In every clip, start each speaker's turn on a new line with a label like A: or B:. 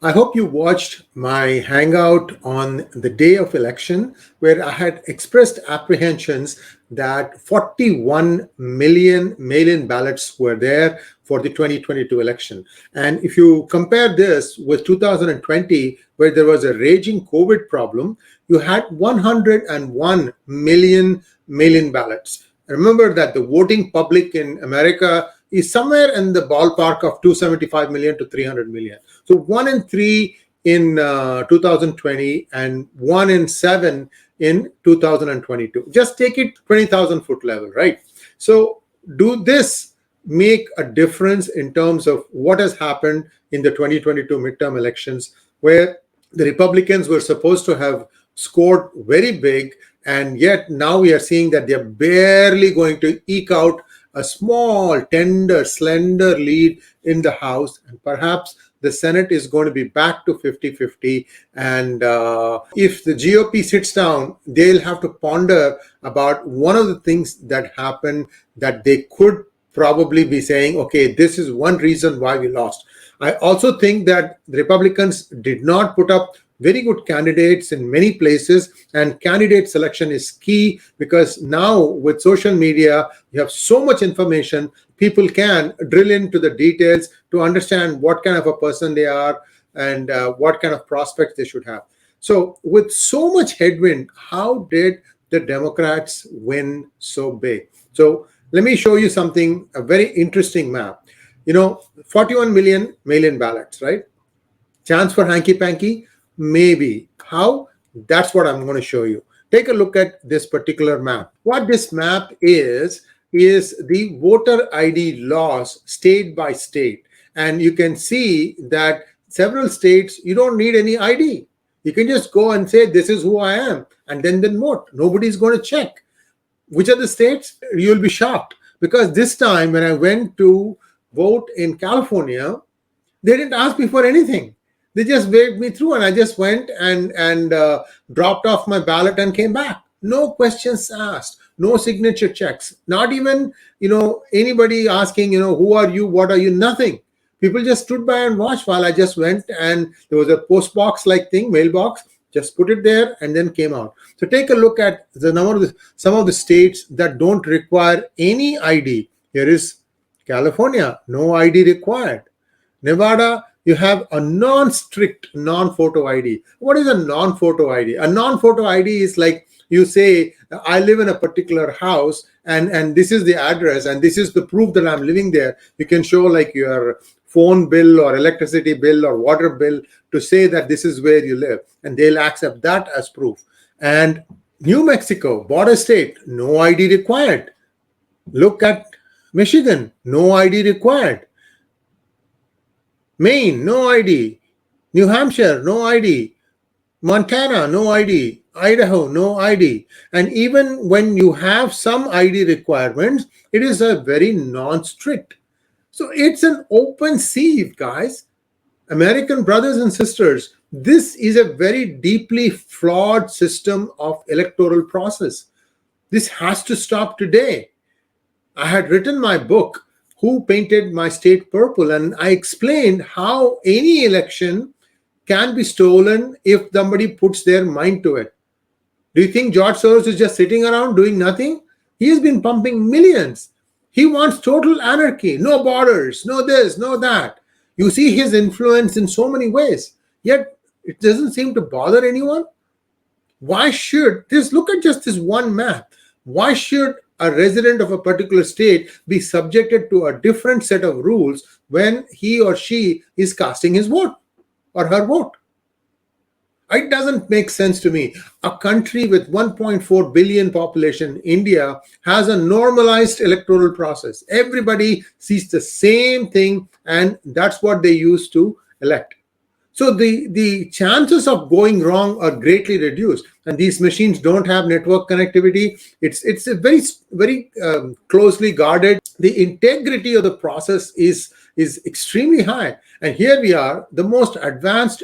A: I hope you watched my hangout on the day of election, where I had expressed apprehensions that 41 million mail-in ballots were there for the 2022 election. And if you compare this with 2020, where there was a raging COVID problem, you had 101 million mail-in ballots. Remember that the voting public in America is somewhere in the ballpark of 275 million to 300 million. So 1 in 3 in 2020 and 1 in 7 in 2022. Just take it 20,000 foot level, right? So do this make a difference in terms of what has happened in the 2022 midterm elections, where the Republicans were supposed to have scored very big, and yet now we are seeing that they're barely going to eke out a small, tender, slender lead in the House, and perhaps the Senate is going to be back to 50-50. And if the GOP sits down, they'll have to ponder about one of the things that happened that they could probably be saying, okay, this is one reason why we lost. I also think that the Republicans did not put up very good candidates in many places, and candidate selection is key, because now with social media, you have so much information, people can drill into the details to understand what kind of a person they are and what kind of prospects they should have. So with so much headwind, how did the Democrats win so big? So let me show you something, a very interesting map. 41 million mail-in ballots, right? Chance for hanky-panky? Maybe. How? That's what I'm going to show you. Take a look at this particular map. What this map is the voter ID laws state by state. And you can see that several states, you don't need any ID. You can just go and say, this is who I am, and then vote. Nobody's going to check. Which are the states? You'll be shocked, because this time when I went to vote in California, they didn't ask me for anything. They just waved me through, and I just went and dropped off my ballot and came back. No questions asked, no signature checks, not even anybody asking who are you, what are you, nothing. People just stood by and watched while I just went, and there was a post box like thing, mailbox, just put it there and then came out. So take a look at some of the states that don't require any ID. Here is California, no ID required. Nevada, you have a non-strict non-photo ID. What is a non-photo ID? A non-photo ID is like you say, I live in a particular house, and this is the address, and this is the proof that I'm living there. You can show like your phone bill or electricity bill or water bill to say that this is where you live, and they'll accept that as proof. And New Mexico, border state, no ID required. Look at Michigan, no ID required. Maine, no ID. New Hampshire, no ID. Montana, no ID. Idaho, no ID. And even when you have some ID requirements, it is a very non-strict. So it's an open sieve, guys. American brothers and sisters, this is a very deeply flawed system of electoral process. This has to stop today. I had written my book, Who Painted My State Purple? And I explained how any election can be stolen if somebody puts their mind to it. Do you think George Soros is just sitting around doing nothing? He has been pumping millions. He wants total anarchy, no borders, no this, no that. You see his influence in so many ways, yet it doesn't seem to bother anyone. Why should this? Look at just this one map. Why should a resident of a particular state be subjected to a different set of rules when he or she is casting his vote or her vote? It doesn't make sense to me. A country with 1.4 billion population, India, has a normalized electoral process. Everybody sees the same thing, and that's what they use to elect. So the chances of going wrong are greatly reduced, and these machines don't have network connectivity. It's a very closely guarded. The integrity of the process is extremely high. And here we are, the most advanced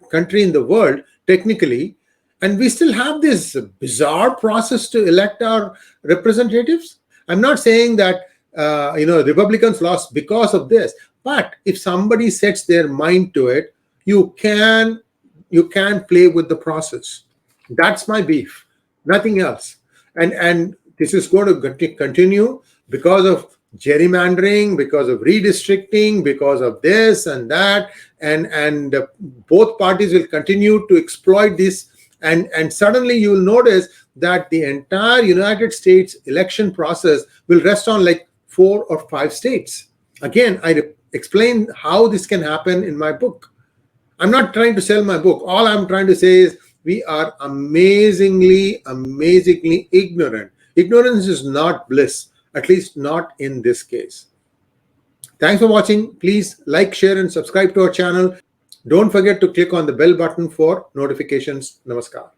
A: country in the world technically, and we still have this bizarre process to elect our representatives. I'm not saying that Republicans lost because of this, but if somebody sets their mind to it, you can play with the process. That's my beef, nothing else. And this is going to continue because of gerrymandering, because of redistricting, because of this and that, and both parties will continue to exploit this. And suddenly you will notice that the entire United States election process will rest on like 4 or 5 states. Again, I explain how this can happen in my book. I'm not trying to sell my book. All I'm trying to say is we are amazingly ignorant. Ignorance is not bliss, at least not in this case. Thanks for watching. Please like, share, and subscribe to our channel. Don't forget to click on the bell button for notifications. Namaskar.